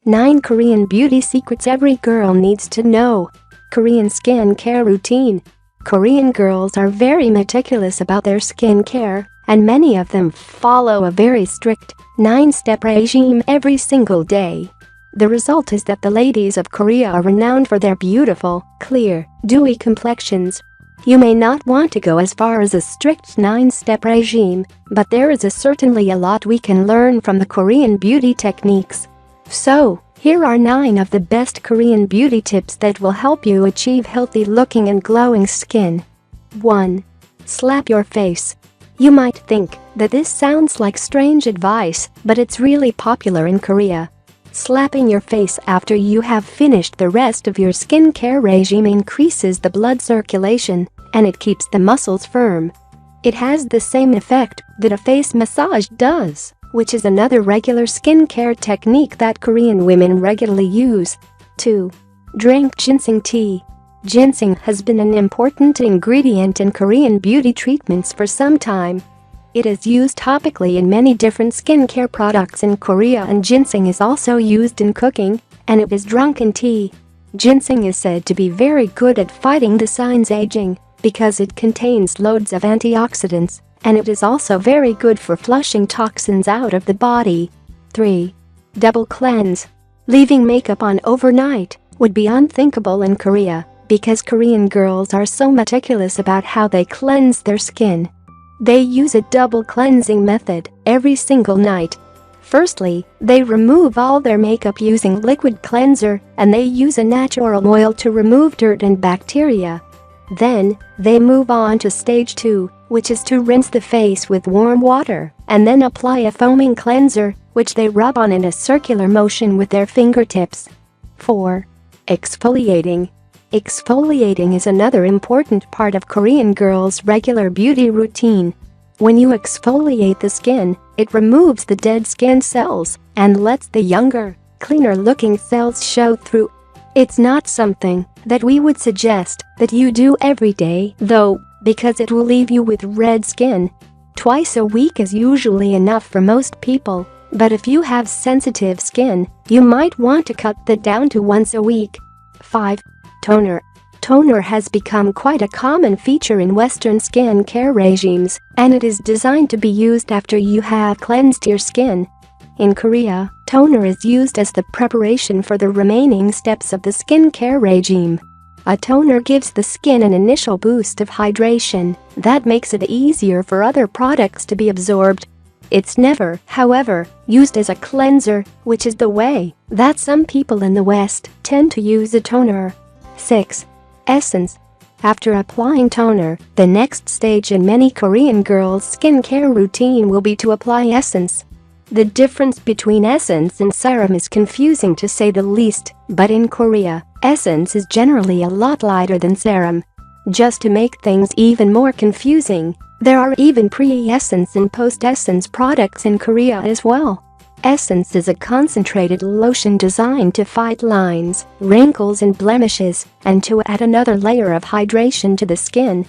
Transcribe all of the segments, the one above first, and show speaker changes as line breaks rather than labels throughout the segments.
9 Korean beauty secrets every girl needs to know. Korean skin care routine. Korean girls are very meticulous about their skin care, and many of them follow a very strict 9-step regime every single day. The result is that the ladies of Korea are renowned for their beautiful, clear, dewy complexions. You may not want to go as far as a strict 9-step regime, but there is certainly a lot we can learn from the Korean beauty techniques. So, here are 9 of the best Korean beauty tips that will help you achieve healthy-looking and glowing skin. 1. Slap your face. You might think that this sounds like strange advice, but it's really popular in Korea. Slapping your face after you have finished the rest of your skincare regime increases the blood circulation, and it keeps the muscles firm. It has the same effect that a face massage does, which is another regular skincare technique that Korean women regularly use. 2. Drink ginseng tea. Ginseng has been an important ingredient in Korean beauty treatments for some time. It is used topically in many different skincare products in Korea, and ginseng is also used in cooking, and it is drunk in tea. Ginseng is said to be very good at fighting the signs aging because it contains loads of antioxidants, and it is also very good for flushing toxins out of the body. 3. Double cleanse. Leaving makeup on overnight would be unthinkable in Korea because Korean girls are so meticulous about how they cleanse their skin. They use a double cleansing method every single night. Firstly, they remove all their makeup using liquid cleanser, and they use a natural oil to remove dirt and bacteria. Then, they move on to stage 2, which is to rinse the face with warm water and then apply a foaming cleanser, which they rub on in a circular motion with their fingertips. 4. Exfoliating. Exfoliating is another important part of Korean girls' regular beauty routine. When you exfoliate the skin, it removes the dead skin cells and lets the younger, cleaner-looking cells show through. It's not something that we would suggest that you do every day, though, because it will leave you with red skin. Twice a week is usually enough for most people, but if you have sensitive skin, you might want to cut that down to once a week. 5. Toner. Toner has become quite a common feature in Western skin care regimes, and it is designed to be used after you have cleansed your skin. In Korea, toner is used as the preparation for the remaining steps of the skincare regime. A toner gives the skin an initial boost of hydration that makes it easier for other products to be absorbed. It's never, however, used as a cleanser, which is the way that some people in the West tend to use a toner. 6. Essence. After applying toner, the next stage in many Korean girls' skincare routine will be to apply essence. The difference between essence and serum is confusing to say the least, but in Korea, essence is generally a lot lighter than serum. Just to make things even more confusing, there are even pre-essence and post-essence products in Korea as well. Essence is a concentrated lotion designed to fight lines, wrinkles and blemishes, and to add another layer of hydration to the skin.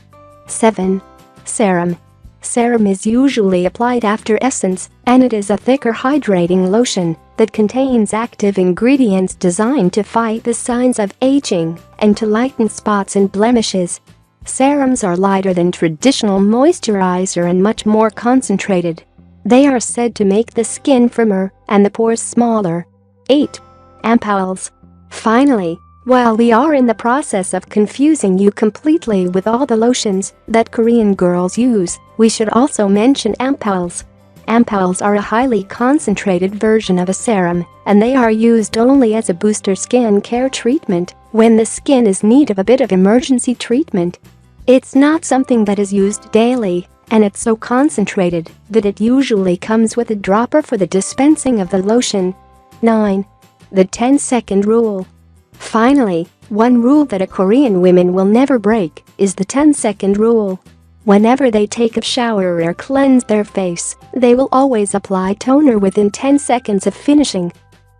7. Serum. Serum is usually applied after essence, and it is a thicker hydrating lotion that contains active ingredients designed to fight the signs of aging and to lighten spots and blemishes. Serums are lighter than traditional moisturizer and much more concentrated. They are said to make the skin firmer and the pores smaller. 8. Ampoules. Finally, while we are in the process of confusing you completely with all the lotions that Korean girls use, we should also mention ampoules. Ampoules are a highly concentrated version of a serum, and they are used only as a booster skin care treatment when the skin is in need of a bit of emergency treatment. It's not something that is used daily, and it's so concentrated that it usually comes with a dropper for the dispensing of the lotion. 9. The 10-second rule. Finally, one rule that a Korean woman will never break is the 10-second rule. Whenever they take a shower or cleanse their face, they will always apply toner within 10 seconds of finishing.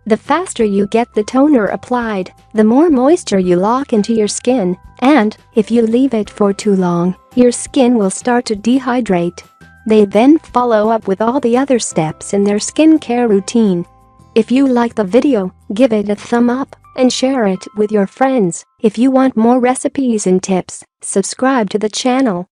The faster you get the toner applied, the more moisture you lock into your skin, and if you leave it for too long, your skin will start to dehydrate. They then follow up with all the other steps in their skincare routine. If you like the video, give it a thumb up and share it with your friends. If you want more recipes and tips, subscribe to the channel.